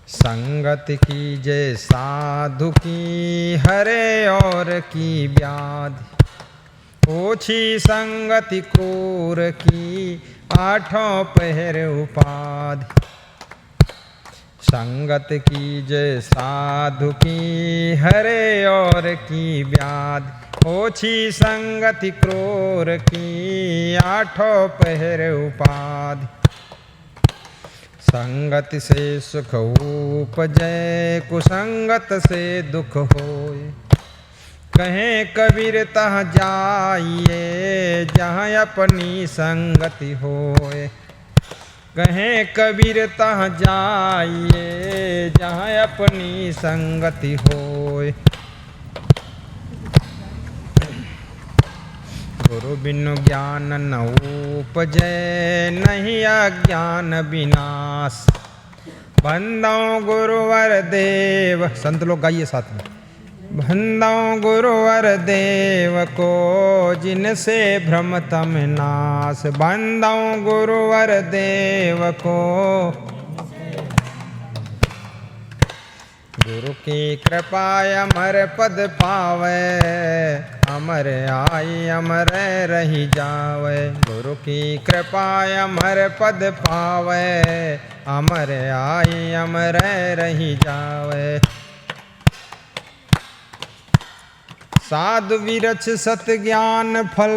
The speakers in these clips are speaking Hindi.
संगत की जय साधु की हरे और की व्याधि। ओछी संगति क्रूर की आठों पहर उपाधि। संगत की जय साधु की हरे और की व्याधि। ओछी संगति क्रूर की आठों पहर उपाधि। संगत से सुख उपजै कुसंगत से दुख होय। कहें कबीर तह जाइए जहाँ अपनी संगति होय। कहें कबीर तह जाइए जहाँ अपनी संगति होय। गुरु बिनु ज्ञान न उपजै नहीं अज्ञान विनाश। बंदों गुरुवर देव, संत लोग गाइए साथ में। बंदों गुरुवर देव को जिनसे भ्रम तम नाश। बंदों गुरुवर देव को गुरु की कृपा अमर पद पावे। अमर आई अमर रही जावे। गुरु की कृपा अमर पद पावे। अमर आई अमर रही जावे। साधु विरच सत ज्ञान फल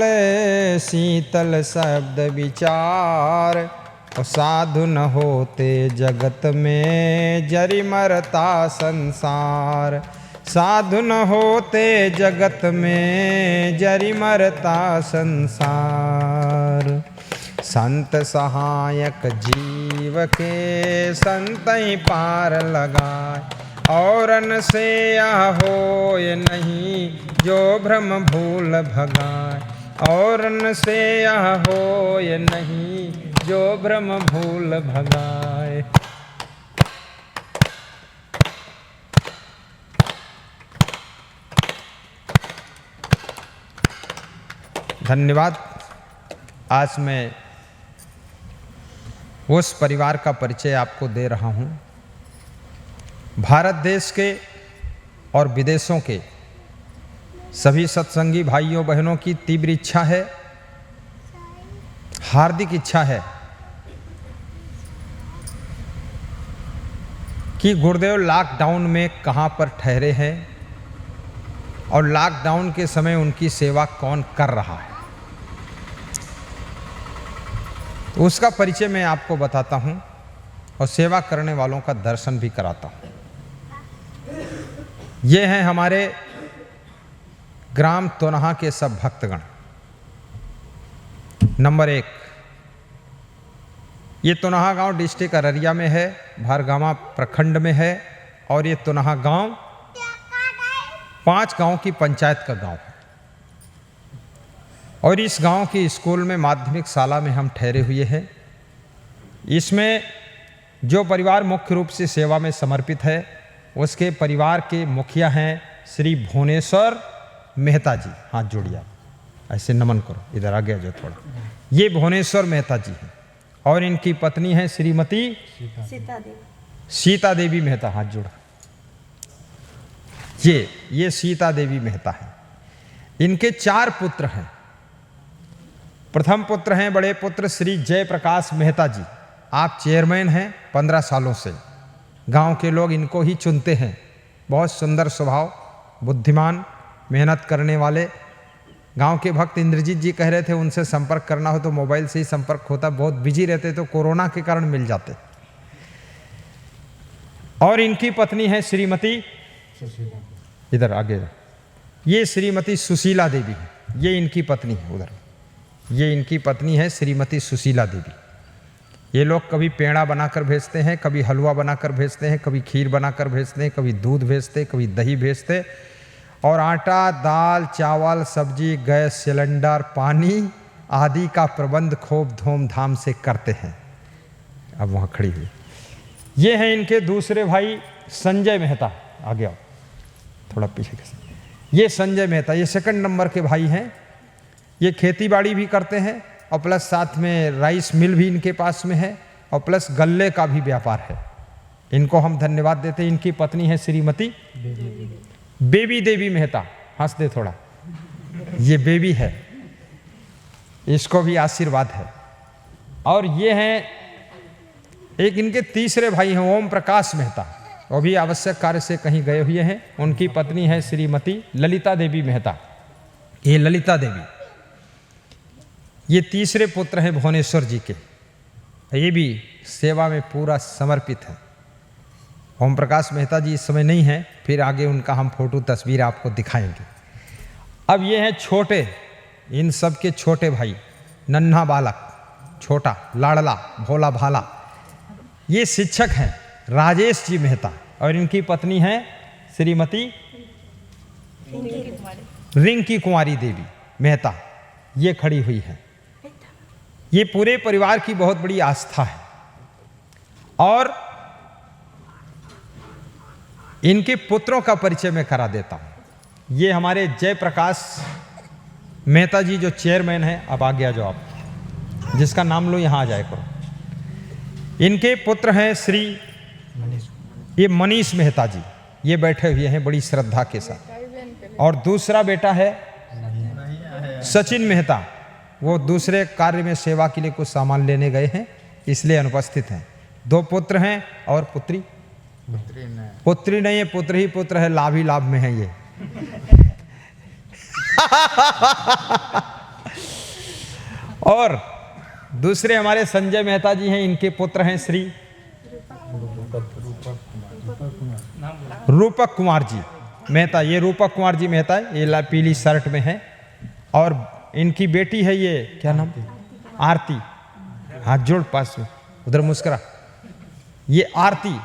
शीतल शब्द विचार। और साधु न होते जगत में जरी मरता संसार। साधु न होते जगत में जरी मरता संसार। संत सहायक जीव के संत ही पार लगाए। औरन से यह होय नहीं जो भ्रम भूल भगाए। औरन से यह होय नहीं जो भ्रम भूल भगाए। धन्यवाद। आज मैं उस परिवार का परिचय आपको दे रहा हूं। भारत देश के और विदेशों के सभी सत्संगी भाइयों बहनों की तीव्र इच्छा है, हार्दिक इच्छा है कि गुरुदेव लॉकडाउन में कहां पर ठहरे हैं और लॉकडाउन के समय उनकी सेवा कौन कर रहा है। तो उसका परिचय मैं आपको बताता हूं और सेवा करने वालों का दर्शन भी कराता हूं। ये हैं हमारे ग्राम तोनहा के सब भक्तगण। नंबर 1, ये तोनहा गांव डिस्ट्रिक्ट अररिया में है, भारगामा प्रखंड में है। और ये तोनहा गांव 5 गांव की पंचायत का गांव है। और इस गांव की स्कूल में माध्यमिक शाला में हम ठहरे हुए हैं। इसमें जो परिवार मुख्य रूप से सेवा में समर्पित है उसके परिवार के मुखिया हैं श्री भुवनेश्वर मेहता जी। हाथ जोड़िए आप, ऐसे नमन करो, इधर आ गया जो थोड़ा। ये भुवनेश्वर मेहता जी हैं और इनकी पत्नी है श्रीमती सीता देवी मेहता। हाथ जोड़ा। ये सीता देवी मेहता है। इनके 4 पुत्र हैं। प्रथम पुत्र हैं बड़े पुत्र श्री जयप्रकाश मेहता जी। आप चेयरमैन हैं 15 सालों से। गांव के लोग इनको ही चुनते हैं। बहुत सुंदर स्वभाव, बुद्धिमान, मेहनत करने वाले। गांव के भक्त इंद्रजीत जी कह रहे थे उनसे संपर्क करना हो तो मोबाइल से ही संपर्क होता, बहुत बिजी रहते तो कोरोना के कारण मिल जाते। और इनकी पत्नी है श्रीमती, इधर आगे, ये श्रीमती सुशीला देवी है। ये इनकी पत्नी है उधर। ये इनकी पत्नी है श्रीमती सुशीला देवी। ये लोग कभी पेड़ा बनाकर भेजते हैं, कभी हलवा बनाकर भेजते हैं, कभी खीर बनाकर भेजते हैं, कभी दूध भेजते, कभी दही भेजते। और आटा, दाल, चावल, सब्जी, गैस सिलेंडर, पानी आदि का प्रबंध खूब धूमधाम से करते हैं। अब वहाँ खड़ी हुई ये हैं इनके दूसरे भाई संजय मेहता। आगे आओ थोड़ा पीछे के। ये संजय मेहता, ये सेकंड नंबर के भाई हैं। ये खेती बाड़ी भी करते हैं और प्लस साथ में राइस मिल भी इनके पास में है और प्लस गल्ले का भी व्यापार है। इनको हम धन्यवाद देते हैं। इनकी पत्नी है श्रीमती बेबी देवी मेहता। हंस दे थोड़ा, ये बेबी है, इसको भी आशीर्वाद है। और ये हैं एक इनके तीसरे भाई हैं ओम प्रकाश मेहता, वो भी आवश्यक कार्य से कहीं गए हुए हैं। उनकी पत्नी है श्रीमती ललिता देवी मेहता। ये ललिता देवी, ये तीसरे पुत्र हैं भुवनेश्वर जी के, ये भी सेवा में पूरा समर्पित है। ओम प्रकाश मेहता जी इस समय नहीं है, फिर आगे उनका हम फोटो तस्वीर आपको दिखाएंगे। अब ये हैं छोटे, इन सब के छोटे भाई, नन्हा बालक, छोटा, लाडला, भोला भाला। ये शिक्षक हैं राजेश जी मेहता, और इनकी पत्नी है श्रीमती रिंकी कुमारी देवी मेहता, ये खड़ी हुई है। ये पूरे परिवार की बहुत बड़ी आस्था है। और इनके पुत्रों का परिचय मैं करा देता हूं। ये हमारे जयप्रकाश मेहता जी जो चेयरमैन हैं, अब आगे आ जाओ आप, जिसका नाम लो यहां आ जाए करो। इनके पुत्र हैं श्री ये मनीष मेहता जी, ये बैठे हुए हैं बड़ी श्रद्धा के साथ। और दूसरा बेटा है सचिन मेहता, वो दूसरे कार्य में सेवा के लिए कुछ सामान लेने गए हैं, इसलिए अनुपस्थित हैं। 2 पुत्र हैं और पुत्री नहीं है, पुत्र ही पुत्र है, लाभ ही लाभ में है ये। और दूसरे हमारे संजय मेहता जी हैं, इनके पुत्र हैं श्री रूपक कुमार जी मेहता। ये रूपक कुमार जी मेहता है, ये पीली शर्ट में है। और इनकी बेटी है, ये क्या नाम, आरती, हाथ जोड़ पास में, उधर मुस्कुरा। ये आरती,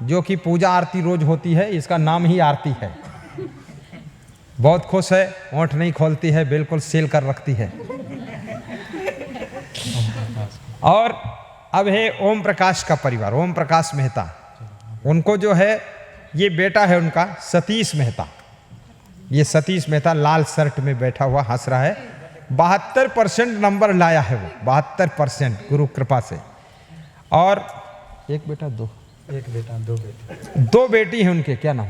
जो कि पूजा आरती रोज होती है, इसका नाम ही आरती है। बहुत खुश है, ओंठ नहीं खोलती है, बिल्कुल सील कर रखती है। और अब है ओम प्रकाश का परिवार, ओम प्रकाश मेहता। उनको जो है, ये बेटा है उनका सतीश मेहता। ये सतीश मेहता लाल शर्ट में बैठा हुआ हंस रहा है। 72% नंबर लाया है वो, 72% गुरु कृपा से। और एक बेटा, दो बेटी है उनके, क्या नाम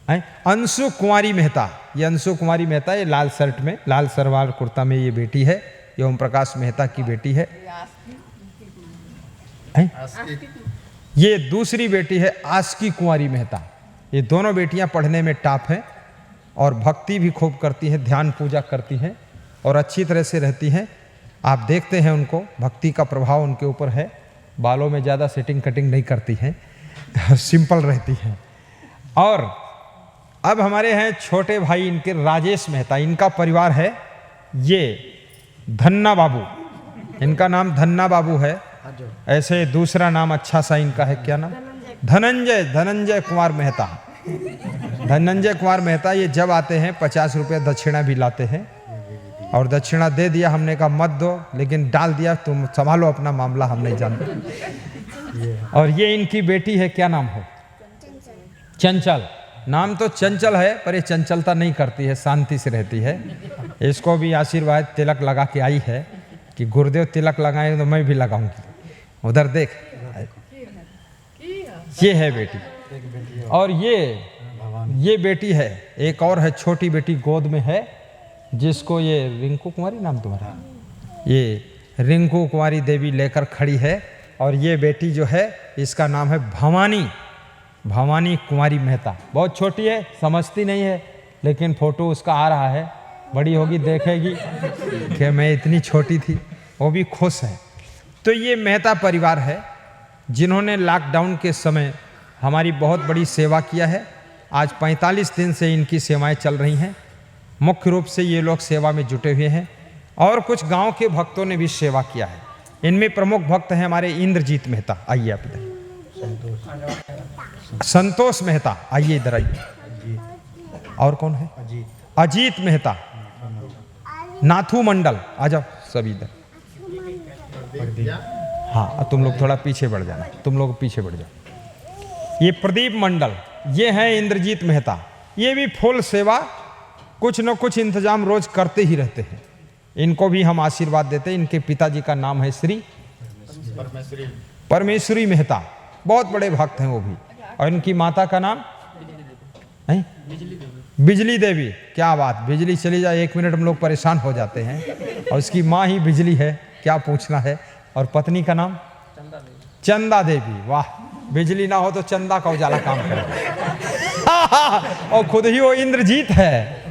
है? अंशु कुमारी मेहता। ये अंशु कुमारी मेहता, ये लाल शर्ट में, लाल सलवार कुर्ता में ये बेटी है, ये ओम प्रकाश मेहता की बेटी है। ये दूसरी बेटी है आस्की कुमारी मेहता। ये दोनों बेटियां पढ़ने में टॉप हैं और भक्ति भी खूब करती हैं, ध्यान पूजा करती हैं और अच्छी तरह से रहती हैं। आप देखते हैं उनको, भक्ति का प्रभाव उनके ऊपर है। बालों में ज़्यादा सेटिंग कटिंग नहीं करती हैं, सिंपल रहती हैं। और अब हमारे हैं छोटे भाई इनके राजेश मेहता। इनका परिवार है ये धन्ना बाबू, इनका नाम धन्ना बाबू है। ऐसे दूसरा नाम अच्छा सा इनका है, क्या नाम? धनंजय कुमार मेहता। धनंजय कुमार मेहता ये जब आते हैं 50 रुपये दक्षिणा भी लाते हैं। और दक्षिणा दे दिया, हमने कहा मत दो, लेकिन डाल दिया, तुम संभालो अपना मामला, हम नहीं जानते। और ये इनकी बेटी है, क्या नाम है? चंचल। नाम तो चंचल है, पर ये चंचलता नहीं करती है, शांति से रहती है। इसको भी आशीर्वाद तिलक लगा के आई है कि गुरुदेव तिलक लगाए तो मैं भी लगाऊंगी। उधर देख, ये है बेटी। और ये बेटी है, एक और है छोटी बेटी गोद में है, जिसको ये रिंकू कुमारी, नाम तुम्हारा? ये रिंकू कुमारी देवी लेकर खड़ी है। और ये बेटी जो है, इसका नाम है भवानी कुमारी मेहता। बहुत छोटी है, समझती नहीं है, लेकिन फोटो उसका आ रहा है, बड़ी होगी देखेगी कि मैं इतनी छोटी थी, वो भी खुश है। तो ये मेहता परिवार है, जिन्होंने लॉकडाउन के समय हमारी बहुत बड़ी सेवा किया है। आज 45 दिन से इनकी सेवाएं चल रही हैं। मुख्य रूप से ये लोग सेवा में जुटे हुए हैं और कुछ गांव के भक्तों ने भी सेवा किया है। इनमें प्रमुख भक्त हैं हमारे इंद्रजीत मेहता। आइए आप इधर। संतोष मेहता, आइए इधर आइए। और कौन है? अजीत मेहता। नाथू मंडल, आ जाओ सब इधर। हाँ, तुम लोग थोड़ा पीछे बढ़ जाना, तुम लोग पीछे बढ़ जाओ। ये प्रदीप मंडल, ये है इंद्रजीत मेहता। ये भी फुल सेवा, कुछ न कुछ इंतजाम रोज करते ही रहते हैं। इनको भी हम आशीर्वाद देते हैं। इनके पिताजी का नाम है श्री परमेश्वरी मेहता। बहुत बड़े भक्त हैं वो भी। और इनकी माता का नाम है बिजली देवी। क्या बात, बिजली चली जाए 1 मिनट हम लोग परेशान हो जाते हैं, और उसकी माँ ही बिजली है, क्या पूछना है। और पत्नी का नाम चंदा देवी। वाह, बिजली ना हो तो चंदा का उजाला काम करेगा। और खुद ही वो इंद्रजीत है।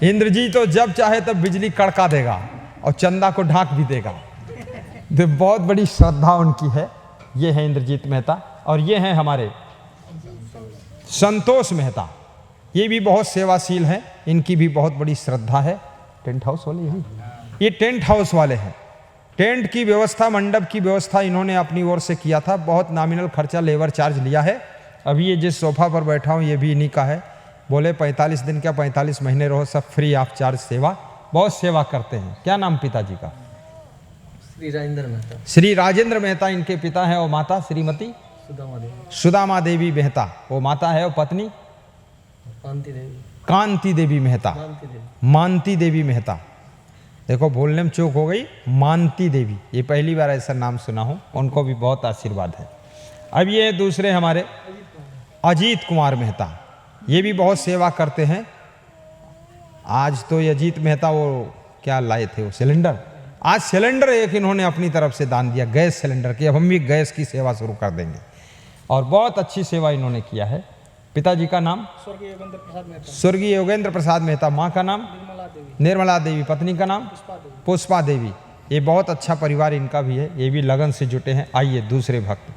इंद्रजीत तो जब चाहे तब बिजली कड़का देगा और चंदा को ढांक भी देगा। तो बहुत बड़ी श्रद्धा उनकी है। ये है इंद्रजीत मेहता। और ये हैं हमारे संतोष मेहता, ये भी बहुत सेवाशील हैं, इनकी भी बहुत बड़ी श्रद्धा है। टेंट हाउस वाले यही, ये टेंट हाउस वाले हैं। टेंट की व्यवस्था, मंडप की व्यवस्था इन्होंने अपनी ओर से किया था। बहुत नॉमिनल खर्चा, लेबर चार्ज लिया है। अभी ये जिस सोफा पर बैठा हूँ ये भी इन्हीं का है। बोले 45 दिन क्या 45 महीने रहो, सब फ्री ऑफ चार्ज सेवा। बहुत सेवा करते हैं। क्या नाम पिताजी का? श्री राजेंद्र मेहता। श्री राजेंद्र मेहता इनके पिता है। और माता श्रीमती सुदामा देवी मेहता वो माता है। और पत्नी कांति देवी मेहता, मानती देवी मेहता। देखो बोलने में चूक हो गई, मानती देवी, ये पहली बार ऐसा नाम सुना हूँ। उनको भी बहुत आशीर्वाद है। अब ये दूसरे हमारे अजीत कुमार मेहता, ये भी बहुत सेवा करते हैं। आज तो ये अजीत मेहता वो क्या लाए थे, वो सिलेंडर, आज सिलेंडर एक इन्होंने अपनी तरफ से दान दिया, गैस सिलेंडर की। अब हम भी गैस की सेवा शुरू कर देंगे। और बहुत अच्छी सेवा इन्होंने किया है। पिताजी का नाम स्वर्गीय योगेंद्र प्रसाद मेहता, माँ का नाम निर्मला देवी, पत्नी का नाम पुष्पा देवी। ये बहुत अच्छा परिवार इनका भी है, ये भी लगन से जुटे हैं। आइए दूसरे भक्त,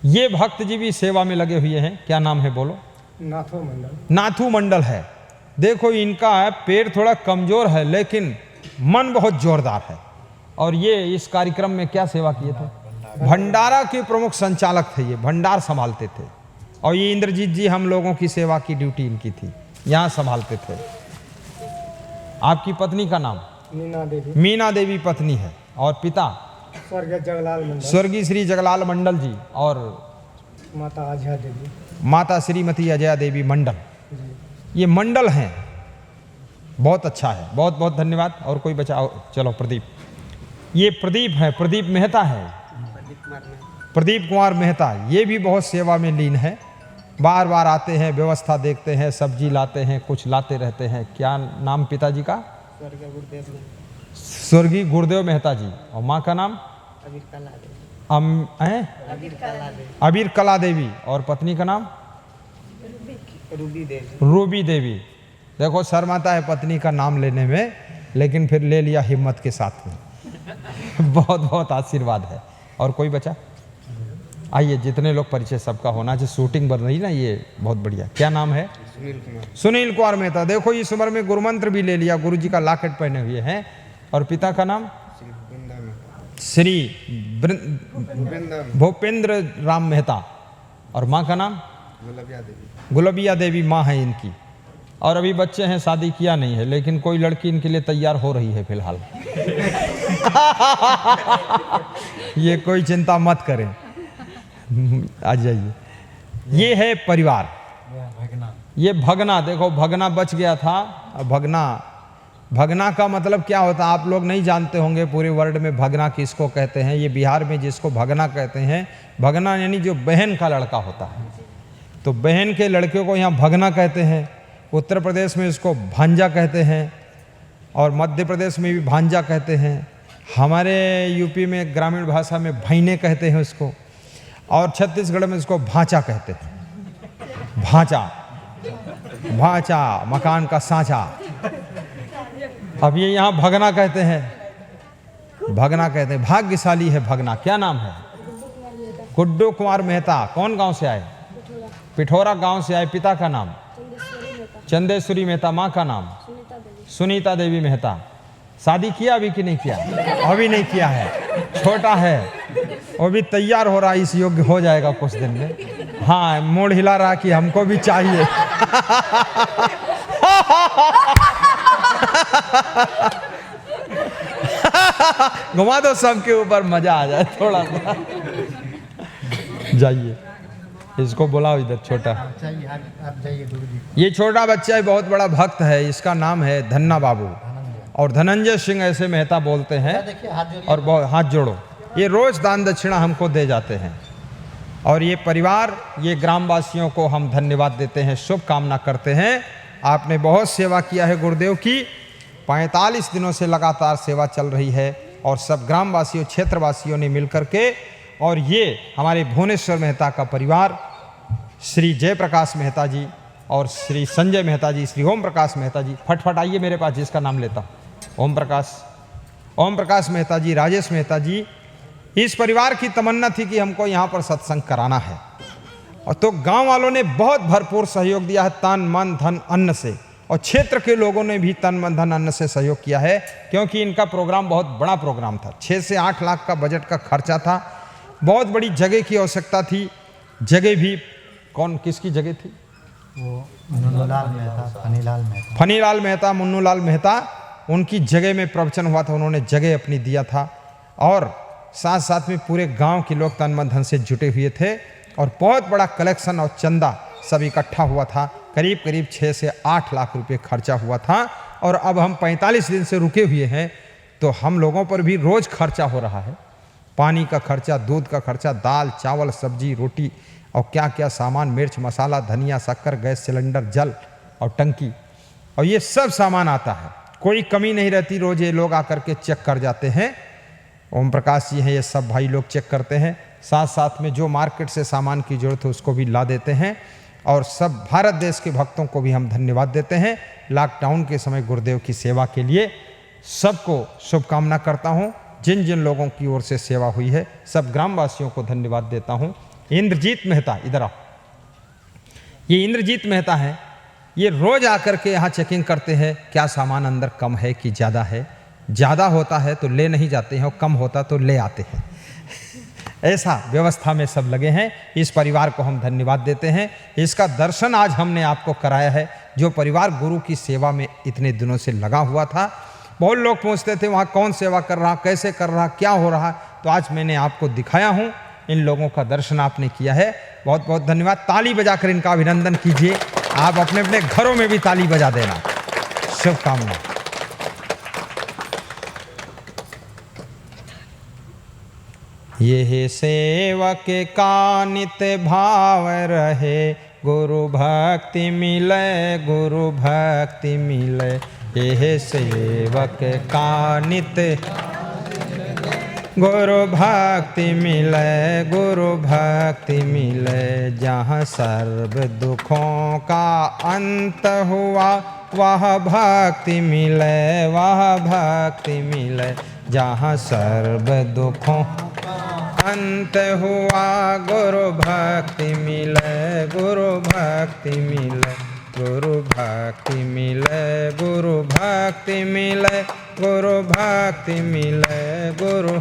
ये भक्त जी भी सेवा में लगे हुए हैं। क्या नाम है बोलो? नाथू मंडल है। देखो इनका पैर थोड़ा कमजोर है लेकिन मन बहुत जोरदार है। और ये इस कार्यक्रम में क्या सेवा किए थे? भंडारा के प्रमुख संचालक थे, ये भंडार संभालते थे। और ये इंद्रजीत जी हम लोगों की सेवा की ड्यूटी इनकी थी, यहाँ संभालते थे। आपकी पत्नी का नाम मीना देवी पत्नी है। और पिता स्वर्गीय श्री जगलाल मंडल जी। और माता श्रीमती अजया देवी मंडल। ये मंडल हैं, बहुत अच्छा है, बहुत बहुत धन्यवाद। और कोई बचा? चलो प्रदीप, ये प्रदीप है, प्रदीप मेहता है, प्रदीप कुमार मेहता। ये भी बहुत सेवा में लीन है, बार बार आते हैं, व्यवस्था देखते हैं, सब्जी लाते हैं, कुछ लाते रहते हैं। क्या नाम पिताजी का? स्वर्गीय गुरुदेव मेहता जी। और माँ का नाम अबीर कला देवी। और पत्नी का नाम रूबी देवी। देखो शर्माता है पत्नी का नाम लेने में, लेकिन फिर ले लिया हिम्मत के साथ में। बहुत बहुत आशीर्वाद है। और कोई बचा? आइए, जितने लोग परिचय सबका होना चाहिए, शूटिंग बन रही ना, ये बहुत बढ़िया। क्या नाम है? सुनील कुमार मेहता। देखो इस उम्र में गुरुमंत्र भी ले लिया, गुरु जी का लॉकेट पहने हुए हैं। और पिता का नाम श्री भूपेंद्र राम मेहता। और माँ का नाम गुलबिया देवी माँ है इनकी। और अभी बच्चे हैं, शादी किया नहीं है, लेकिन कोई लड़की इनके लिए तैयार हो रही है फिलहाल। ये कोई चिंता मत करें, आ जाइए। ये है परिवार, ये भगना। देखो भगना बच गया था। भगना का मतलब क्या होता है आप लोग नहीं जानते होंगे। पूरे वर्ल्ड में भगना किसको कहते हैं? ये बिहार में जिसको भगना कहते हैं, भगना यानी जो बहन का लड़का होता है, तो बहन के लड़के को यहाँ भगना कहते हैं। उत्तर प्रदेश में इसको भांजा कहते हैं, और मध्य प्रदेश में भी भांजा कहते हैं। हमारे यूपी में ग्रामीण भाषा में भैने कहते हैं उसको, और छत्तीसगढ़ में इसको भांचा कहते हैं। भांचा मकान का सांचा। अब ये यहाँ भगना कहते हैं, भगना कहते हैं। भाग्यशाली है भगना। क्या नाम है? गुड्डू कुमार मेहता। कौन गांव से आए? पिठौरा गांव से आए। पिता का नाम चंदेश्वरी मेहता। माँ का नाम सुनीता देवी मेहता। शादी किया अभी कि नहीं किया? अभी नहीं किया है, छोटा है, वो भी तैयार हो रहा, इस योग्य हो जाएगा कुछ दिन में। हाँ, मोड़ हिला रहा कि हमको भी चाहिए। घुमा दो सबके ऊपर, मजा आ जाए थोड़ा सा। जाइए, इसको बुलाओ इधर। छोटा ये छोटा बच्चा है, बहुत बड़ा भक्त है। इसका नाम है धन्ना बाबू, और धनंजय सिंह ऐसे मेहता बोलते हैं। और बहुत हाथ जोड़ो। ये रोज दान दक्षिणा हमको दे जाते हैं। और ये परिवार, ये ग्रामवासियों को हम धन्यवाद देते हैं, शुभकामना करते हैं। आपने बहुत सेवा किया है गुरुदेव की, 45 दिनों से लगातार सेवा चल रही है और सब ग्रामवासियों, क्षेत्रवासियों ने मिलकर के, और ये हमारे भुवनेश्वर मेहता का परिवार, श्री जयप्रकाश मेहता जी और श्री संजय मेहता जी, श्री ओम प्रकाश मेहता जी, फटफट आइए मेरे पास जिसका नाम लेता हूँ, ओम प्रकाश मेहता जी, राजेश मेहता जी। इस परिवार की तमन्ना थी कि हमको यहाँ पर सत्संग कराना है, और तो गांव वालों ने बहुत भरपूर सहयोग दिया है, तन मन धन अन्न से, और क्षेत्र के लोगों ने भी तन मन धन अन्न से सहयोग किया है, क्योंकि इनका प्रोग्राम बहुत बड़ा प्रोग्राम था। 6 से 8 लाख का बजट का खर्चा था, बहुत बड़ी जगह की आवश्यकता थी। जगह भी किसकी जगह थी? वो मुन्नूलाल मेहता, फनीलाल मेहता, मुन्नूलाल मेहता, उनकी जगह में प्रवचन हुआ था, उन्होंने जगह अपनी दिया था, और साथ साथ में पूरे गांव के लोग तन मन धन से जुटे हुए थे, और बहुत बड़ा कलेक्शन और चंदा सब इकट्ठा हुआ था। करीब करीब 6 से 8 लाख रुपए खर्चा हुआ था। और अब हम 45 दिन से रुके हुए हैं, तो हम लोगों पर भी रोज़ खर्चा हो रहा है, पानी का खर्चा, दूध का खर्चा, दाल चावल सब्जी रोटी और क्या क्या सामान, मिर्च मसाला धनिया शक्कर गैस सिलेंडर जल और टंकी, और ये सब सामान आता है, कोई कमी नहीं रहती। रोज़ ये लोग आकर के चेक कर जाते हैं, ओम प्रकाश जी हैं, ये सब भाई लोग चेक करते हैं, साथ साथ में जो मार्केट से सामान की जरूरत है उसको भी ला देते हैं। और सब भारत देश के भक्तों को भी हम धन्यवाद देते हैं लॉकडाउन के समय गुरुदेव की सेवा के लिए। सबको शुभकामना करता हूँ, जिन जिन लोगों की ओर से सेवा हुई है, सब ग्रामवासियों को धन्यवाद देता हूँ। इंद्रजीत मेहता, इधर आओ, ये इंद्रजीत मेहता है, ये रोज आकर के यहाँ चेकिंग करते हैं, क्या सामान अंदर कम है कि ज़्यादा है। ज़्यादा होता है तो ले नहीं जाते हैं, और कम होता तो ले आते हैं। ऐसा व्यवस्था में सब लगे हैं। इस परिवार को हम धन्यवाद देते हैं। इसका दर्शन आज हमने आपको कराया है, जो परिवार गुरु की सेवा में इतने दिनों से लगा हुआ था। बहुत लोग पूछते थे वहाँ कौन सेवा कर रहा, कैसे कर रहा, क्या हो रहा, तो आज मैंने आपको दिखाया हूँ। इन लोगों का दर्शन आपने किया है, बहुत बहुत धन्यवाद। ताली बजाकर इनका अभिनंदन कीजिए। आप अपने अपने घरों में भी ताली बजा देना। शुभकामना। ये सेवक का नित भाव रहे, गुरु भक्ति मिले, गुरु भक्ति मिले। ये सेवक का नित गुरु भक्ति मिले, गुरु भक्ति मिले। जहाँ सर्व दुखों का अंत हुआ, वह भक्ति मिले, वह भक्ति मिले। जहाँ सर्व दुखों अंत हुआ, गुरु भक्ति मिले, गुरु भक्ति मिले, गुरु भक्ति मिले, गुरु भक्ति मिले, गुरु भक्ति मिले, गुरु।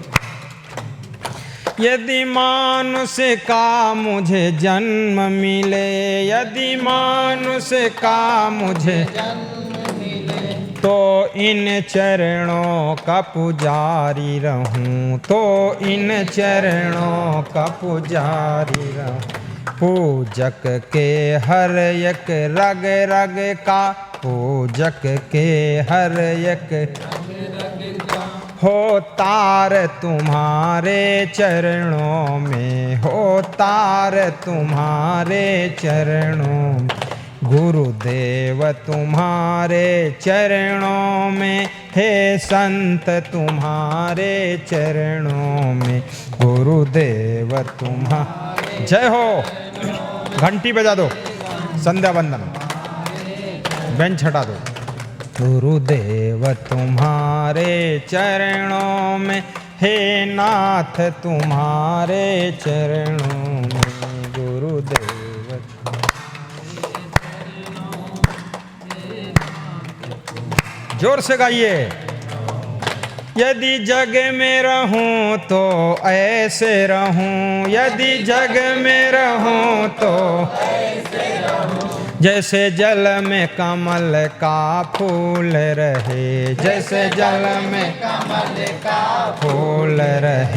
यदि मानुष का मुझे जन्म मिले, यदि मानुष का मुझे तो इन चरणों का पुजारी रहूं, तो इन चरणों का पुजारी रहूं। पूजक के हर एक रग रग का, पूजक के हर एक हो तार तुम्हारे चरणों में, हो तार तुम्हारे चरणों में। गुरुदेव तुम्हारे चरणों में, हे संत तुम्हारे चरणों में। गुरुदेव तुम्हारे, जय हो। घंटी बजा दो, संध्या वंदन, बेंच हटा दो। गुरुदेव तुम्हारे चरणों में, हे नाथ तुम्हारे चरणों में। गुरुदेव जोर से गाइए। यदि जग में रहूं तो ऐसे रहूं, यदि जग में रहूं तो ऐसे रहूं। जैसे जल में कमल का फूल रहे, जैसे जल में कमल का फूल रहे।